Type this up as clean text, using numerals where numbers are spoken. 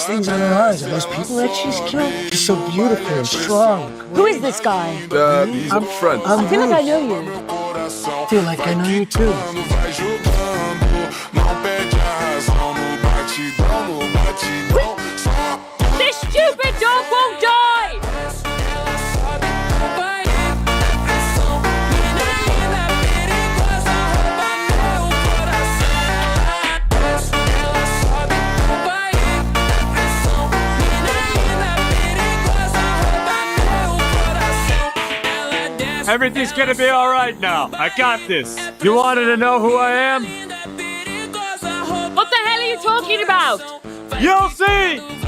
those things on her eyes? Are those people that she's killed? She's so beautiful and strong. Who is this guy? He's a friend. I feel like I know you. I feel like I know you too. This stupid dog won't die! Everything's gonna be all right now. I got this. You wanted to know who I am? What the hell are you talking about? You'll see!